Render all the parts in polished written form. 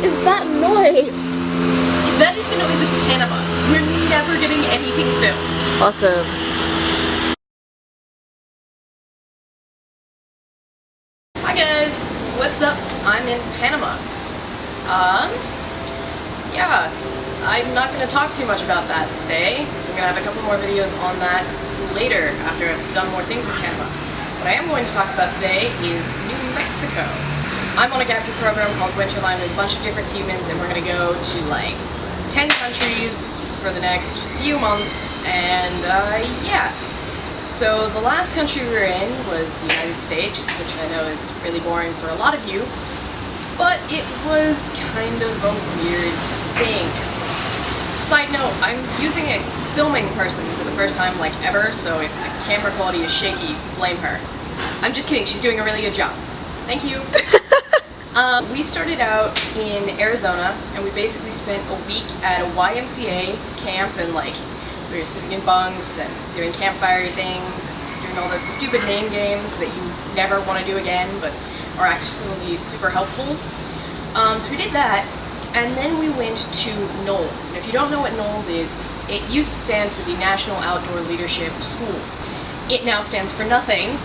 is that noise? That is the noise of Panama. We're never getting anything filmed. Awesome. Hi guys, what's up? I'm in Panama. Yeah, I'm not going to talk too much about that today, so I'm going to have a couple more videos on that later after I've done more things in Panama. What I am going to talk about today is New Mexico. I'm on a gap year program called Winterline with a bunch of different humans, and we're going to go to like 10 countries for the next few months, and yeah. So the last country we were in was the United States, which I know is really boring for a lot of you, but it was kind of a weird thing. Side note, I'm using a filming person for the first time like ever, so if the camera quality is shaky, blame her. I'm just kidding, she's doing a really good job. Thank you. We started out in Arizona, and we basically spent a week at a YMCA camp, and like we were sleeping in bunks and doing campfire things, and doing all those stupid name games that you never want to do again, but are actually super helpful. So we did that, and then we went to NOLS. And if you don't know what NOLS is, it used to stand for the National Outdoor Leadership School. It now stands for nothing,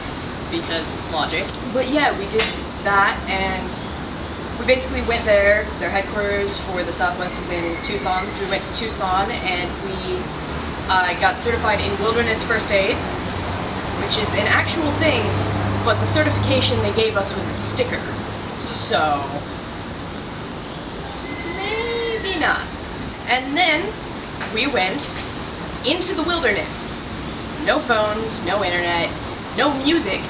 because logic. But yeah, we did that, and we basically went there. Their headquarters for the Southwest is in Tucson, so we went to Tucson, and we got certified in wilderness first aid, which is an actual thing, but the certification they gave us was a sticker, so maybe not. And then we went into the wilderness. No phones, no internet, no music,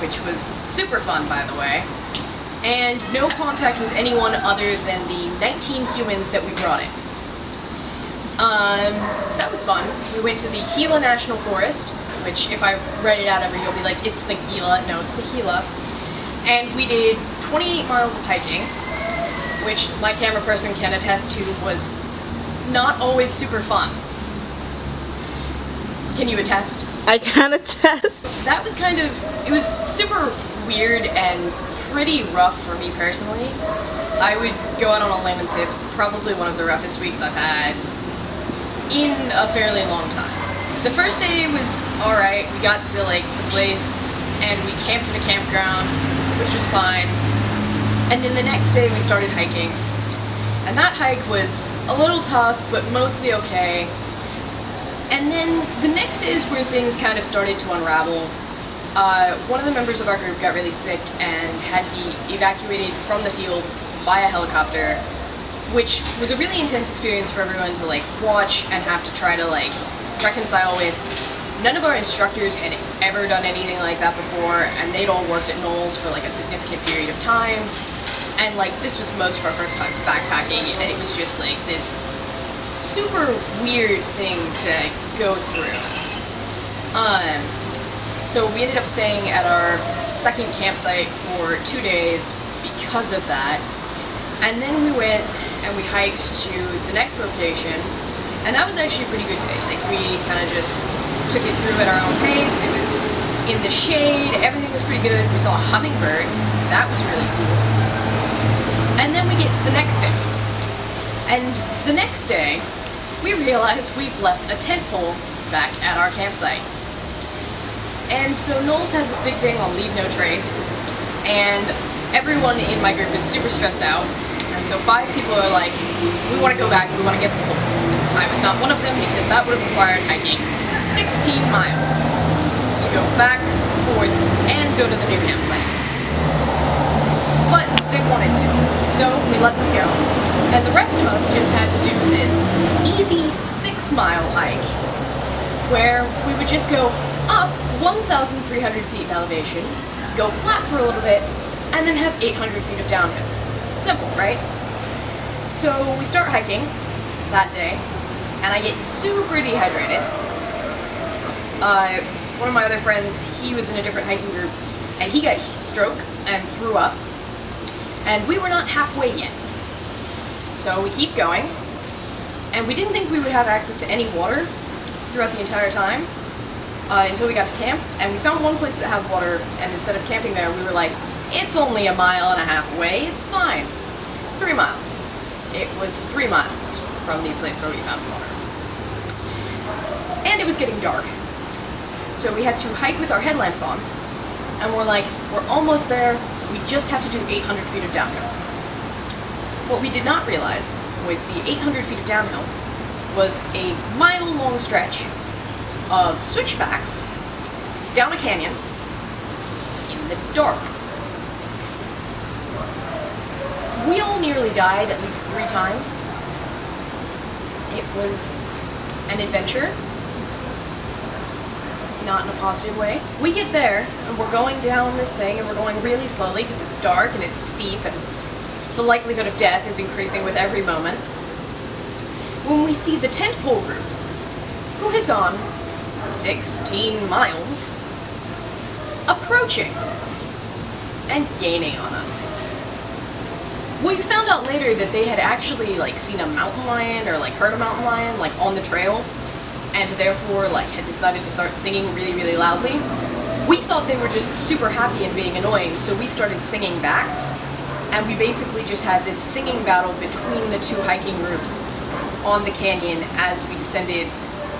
which was super fun, by the way, and no contact with anyone other than the 19 humans that we brought in. So that was fun. We went to the Gila National Forest, which if I write it out ever, you'll be like, it's the Gila. No, it's the Gila. And we did 28 miles of hiking, which my camera person can attest to was not always super fun. Can you attest? I can attest. That was it was super weird and pretty rough for me personally. I would go out on a limb and say it's probably one of the roughest weeks I've had in a fairly long time. The first day was alright. We got to like the place and we camped in a campground, which was fine. And then the next day we started hiking. And that hike was a little tough, but mostly okay. And then the next day is where things kind of started to unravel. One of the members of our group got really sick and had to be evacuated from the field by a helicopter, which was a really intense experience for everyone to like watch and have to try to like reconcile with. None of our instructors had ever done anything like that before, and they'd all worked at NOLS for like a significant period of time, and like this was most of our first times backpacking, and it was just like this super weird thing to go through. So we ended up staying at our second campsite for 2 days because of that, and then we went and we hiked to the next location, and that was actually a pretty good day. Like we kind of just took it through at our own pace. It was in the shade, everything was pretty good. We saw a hummingbird, that was really cool. And then we get to the next day. And the next day, we realize we've left a tent pole back at our campsite. And so NOLS has this big thing on leave no trace, and everyone in my group is super stressed out. And so 5 people are like, we want to go back, we want to get the pole. I was not one of them because that would have required hiking 16 miles to go back, forth, and go to the new campsite. But they wanted to, so we let them go. And the rest of us just had to do this easy 6-mile hike, where we would just go up 1,300 feet in elevation, go flat for a little bit, and then have 800 feet of downhill. Simple, right? So we start hiking that day, and I get super dehydrated. One of my other friends, he was in a different hiking group, and he got heat stroke and threw up, and we were not halfway yet. So we keep going, and we didn't think we would have access to any water throughout the entire time until we got to camp, and we found one place that had water, and instead of camping there, we were like, it's only 1.5 miles away, it's fine. 3 miles. It was 3 miles from the place where we found water. And it was getting dark. So we had to hike with our headlamps on. And we're like, we're almost there. We just have to do 800 feet of downhill. What we did not realize was the 800 feet of downhill was a mile-long stretch of switchbacks down a canyon in the dark. We all nearly died at least 3 times. It was an adventure. Not in a positive way. We get there, and we're going down this thing, and we're going really slowly because it's dark and it's steep, and the likelihood of death is increasing with every moment. When we see the tent pole group, who has gone 16 miles, approaching and gaining on us. We found out later that they had actually like seen a mountain lion or like heard a mountain lion like on the trail, and therefore like had decided to start singing really, really loudly. We thought they were just super happy and being annoying, so we started singing back, and we basically just had this singing battle between the 2 hiking groups on the canyon as we descended,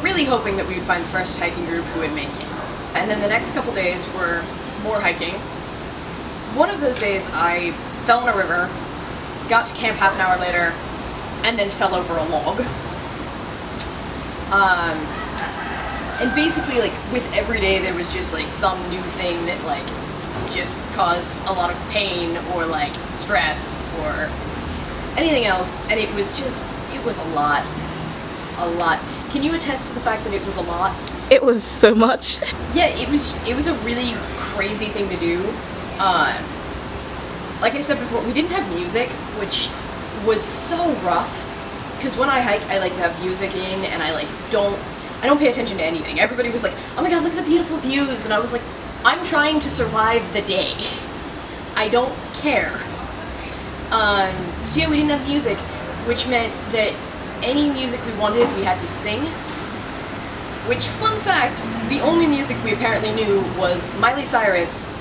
really hoping that we would find the first hiking group who had made camp. And then the next couple days were more hiking. One of those days I fell in a river, got to camp half an hour later, and then fell over a log. And basically, like, with every day there was just, like, some new thing that, like, just caused a lot of pain or, like, stress or anything else, and it was a lot. A lot. Can you attest to the fact that it was a lot? It was so much. Yeah, it was a really crazy thing to do. Like I said before, we didn't have music, which was so rough. Because when I hike, I like to have music in, and I don't pay attention to anything. Everybody was like, oh my god, look at the beautiful views, and I was like, I'm trying to survive the day. I don't care. So yeah, we didn't have music, which meant that any music we wanted, we had to sing. Which, fun fact, the only music we apparently knew was Miley Cyrus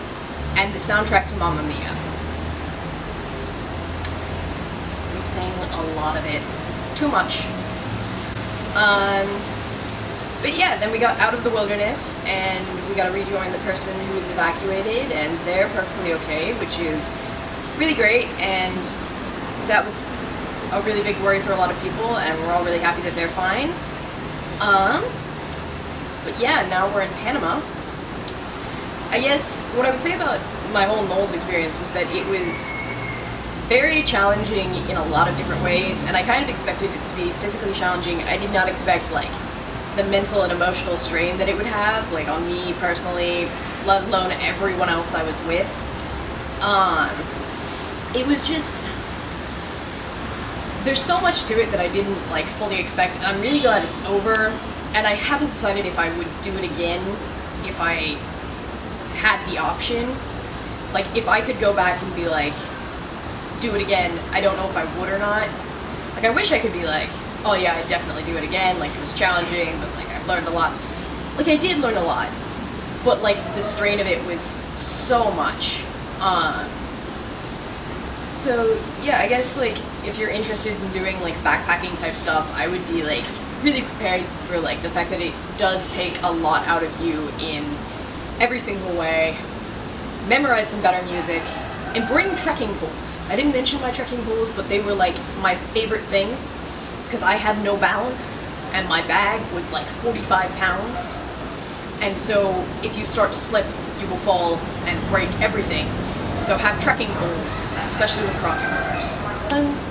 and the soundtrack to Mamma Mia. We sang a lot of it. Too much. But yeah, then we got out of the wilderness and we got to rejoin the person who was evacuated, and they're perfectly okay, which is really great, and that was a really big worry for a lot of people, and we're all really happy that they're fine. But yeah, now we're in Panama. I guess what I would say about my whole NOLS experience was that it was very challenging in a lot of different ways, and I kind of expected it to be physically challenging. I did not expect like the mental and emotional strain that it would have, like on me personally, let alone everyone else I was with. It was just, there's so much to it that I didn't like fully expect, and I'm really glad it's over, and I haven't decided if I would do it again if I had the option. Like, if I could go back and be like, do it again, I don't know if I would or not. Like, I wish I could be like, oh yeah, I'd definitely do it again, like, it was challenging, but like, I've learned a lot. Like, I did learn a lot, but like, the strain of it was so much. So yeah, I guess like, if you're interested in doing like backpacking type stuff, I would be like really prepared for like the fact that it does take a lot out of you in every single way. Memorize some better music, and bring trekking poles. I didn't mention my trekking poles, but they were like my favorite thing because I had no balance and my bag was like 45 pounds. And so if you start to slip, you will fall and break everything. So have trekking poles, especially with crossing rivers.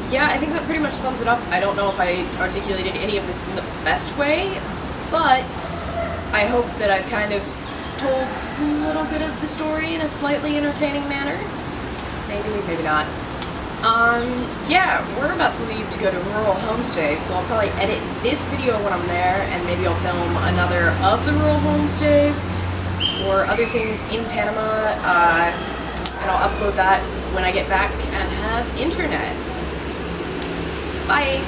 Yeah, I think that pretty much sums it up. I don't know if I articulated any of this in the best way, but I hope that I've kind of told a little bit of the story in a slightly entertaining manner. Maybe, maybe not. Yeah, we're about to leave to go to rural homestay, so I'll probably edit this video when I'm there, and maybe I'll film another of the rural homestays or other things in Panama, and I'll upload that when I get back and have internet. Bye!